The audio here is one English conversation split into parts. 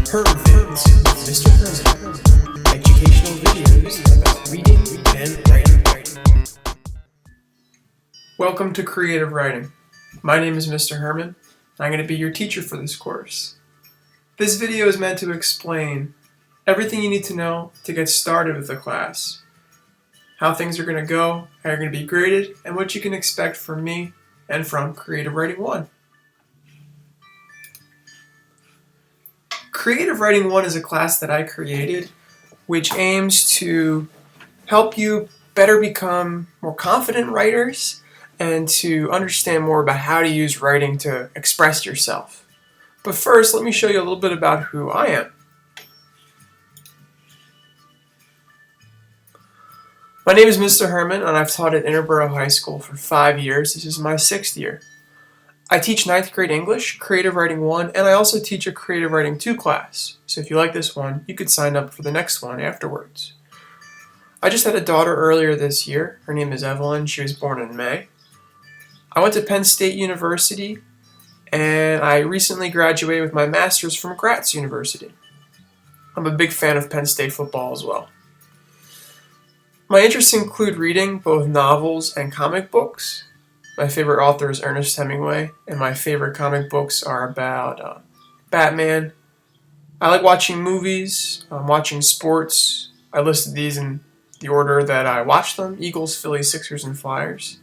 Hermvids with Mr. Herman. Educational videos about reading and writing. Welcome to Creative Writing. My name is Mr. Herman, and I'm going to be your teacher for this course. This video is meant to explain everything you need to know to get started with the class, how things are going to go, how you're going to be graded, and what you can expect from me and from Creative Writing 1. Creative Writing 1 is a class that I created which aims to help you better become more confident writers and to understand more about how to use writing to express yourself. But first, let me show you a little bit about who I am. My name is Mr. Herman, and I've taught at Interboro High School for 5 years. This is my 6th year. I teach 9th grade English, Creative Writing 1, and I also teach a Creative Writing 2 class. So if you like this one, you could sign up for the next one afterwards. I just had a daughter earlier this year. Her name is Evelyn. She was born in May. I went to Penn State University, and I recently graduated with my master's from Gratz University. I'm a big fan of Penn State football as well. My interests include reading both novels and comic books. My favorite author is Ernest Hemingway, and my favorite comic books are about Batman. I like watching movies, watching sports. I listed these in the order that I watch them: Eagles, Phillies, Sixers, and Flyers.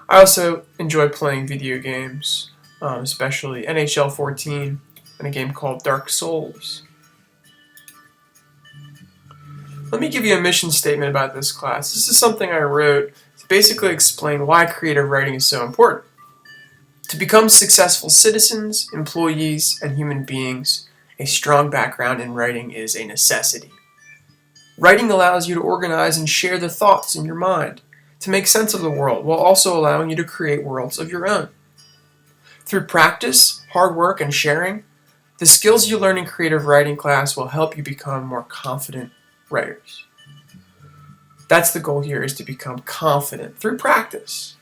I also enjoy playing video games, especially NHL 14 and a game called Dark Souls. Let me give you a mission statement about this class. This is something I wrote to basically explain why creative writing is so important. To become successful citizens, employees, and human beings, a strong background in writing is a necessity. Writing allows you to organize and share the thoughts in your mind, to make sense of the world, while also allowing you to create worlds of your own. Through practice, hard work, and sharing, the skills you learn in creative writing class will help you become more confident writers. That's the goal here, is to become confident through practice.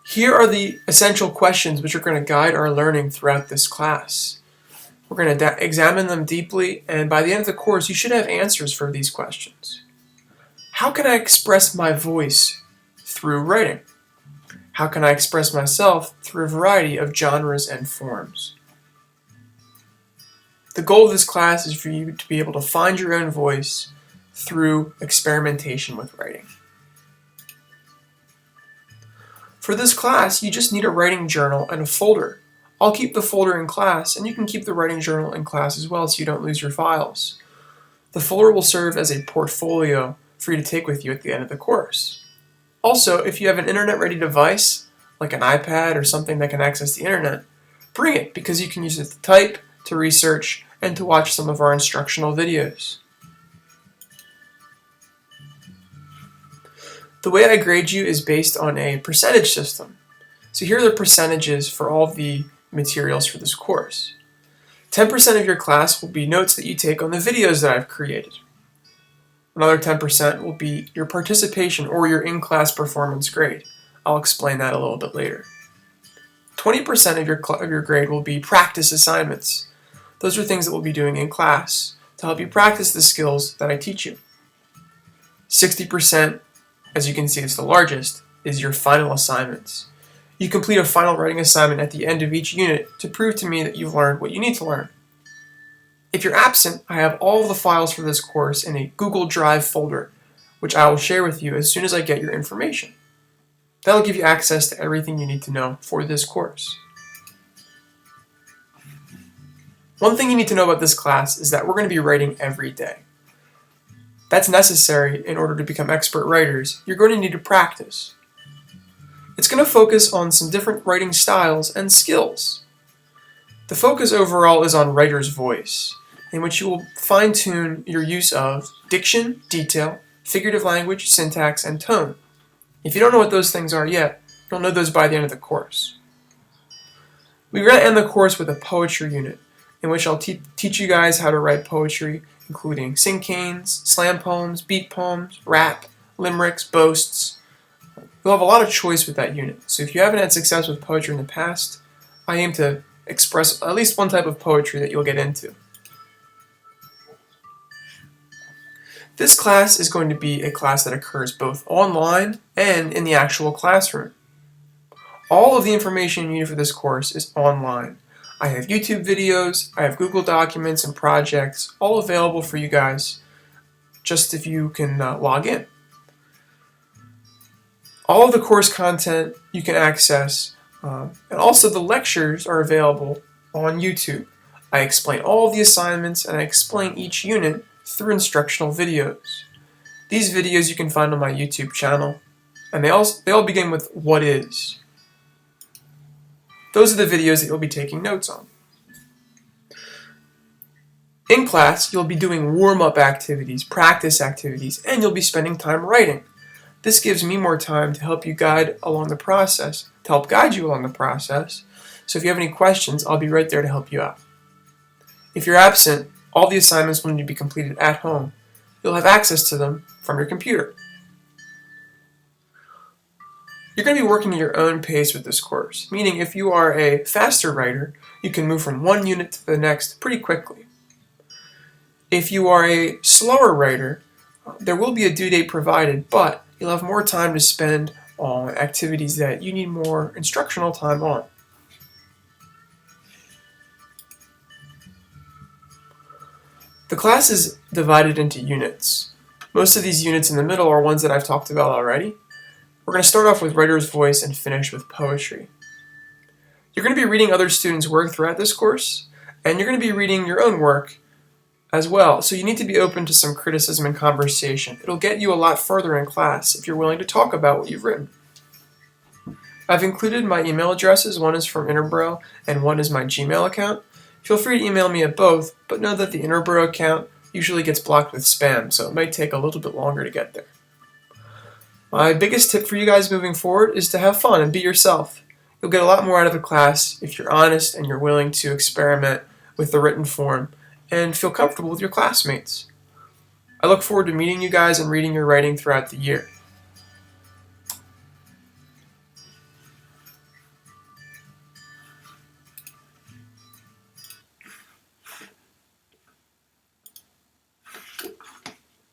Here are the essential questions which are going to guide our learning throughout this class. We're going to examine them deeply, and by the end of the course, you should have answers for these questions. How can I express my voice through writing? How can I express myself through a variety of genres and forms? The goal of this class is for you to be able to find your own voice through experimentation with writing. For this class, you just need a writing journal and a folder. I'll keep the folder in class, and you can keep the writing journal in class as well so you don't lose your files. The folder will serve as a portfolio for you to take with you at the end of the course. Also, if you have an internet-ready device, like an iPad or something that can access the internet, bring it, because you can use it to type, to research, and to watch some of our instructional videos. The way I grade you is based on a percentage system. So here are the percentages for all of the materials for this course. 10% of your class will be notes that you take on the videos that I've created. Another 10% will be your participation or your in-class performance grade. I'll explain that a little bit later. 20% of your grade will be practice assignments. Those are things that we'll be doing in class to help you practice the skills that I teach you. 60%, as you can see, it's the largest, is your final assignments. You complete a final writing assignment at the end of each unit to prove to me that you've learned what you need to learn. If you're absent, I have all of the files for this course in a Google Drive folder, which I will share with you as soon as I get your information. That'll give you access to everything you need to know for this course. One thing you need to know about this class is that we're going to be writing every day. That's necessary in order to become expert writers. You're going to need to practice. It's going to focus on some different writing styles and skills. The focus overall is on writer's voice, in which you will fine-tune your use of diction, detail, figurative language, syntax, and tone. If you don't know what those things are yet, you'll know those by the end of the course. We're going to end the course with a poetry unit, in which I'll teach you guys how to write poetry, including cinquains, slam poems, beat poems, rap, limericks, boasts. You'll have a lot of choice with that unit. So if you haven't had success with poetry in the past, I aim to express at least one type of poetry that you'll get into. This class is going to be a class that occurs both online and in the actual classroom. All of the information you need for this course is online. I have YouTube videos, I have Google Documents and projects, all available for you guys, just if you can log in. All of the course content you can access, and also the lectures are available on YouTube. I explain all of the assignments and I explain each unit through instructional videos. These videos you can find on my YouTube channel, and they all begin with "What is?" Those are the videos that you'll be taking notes on. In class, you'll be doing warm-up activities, practice activities, and you'll be spending time writing. This gives me more time to help you guide along the process, to help guide you along the process. So if you have any questions, I'll be right there to help you out. If you're absent, all the assignments will need to be completed at home. You'll have access to them from your computer. You're going to be working at your own pace with this course, meaning if you are a faster writer, you can move from one unit to the next pretty quickly. If you are a slower writer, there will be a due date provided, but you'll have more time to spend on activities that you need more instructional time on. The class is divided into units. Most of these units in the middle are ones that I've talked about already. We're going to start off with writer's voice and finish with poetry. You're going to be reading other students' work throughout this course, and you're going to be reading your own work as well, so you need to be open to some criticism and conversation. It'll get you a lot further in class if you're willing to talk about what you've written. I've included my email addresses. One is from Interboro and one is my Gmail account. Feel free to email me at both, but know that the Interboro account usually gets blocked with spam, so it might take a little bit longer to get there. My biggest tip for you guys moving forward is to have fun and be yourself. You'll get a lot more out of the class if you're honest and you're willing to experiment with the written form and feel comfortable with your classmates. I look forward to meeting you guys and reading your writing throughout the year.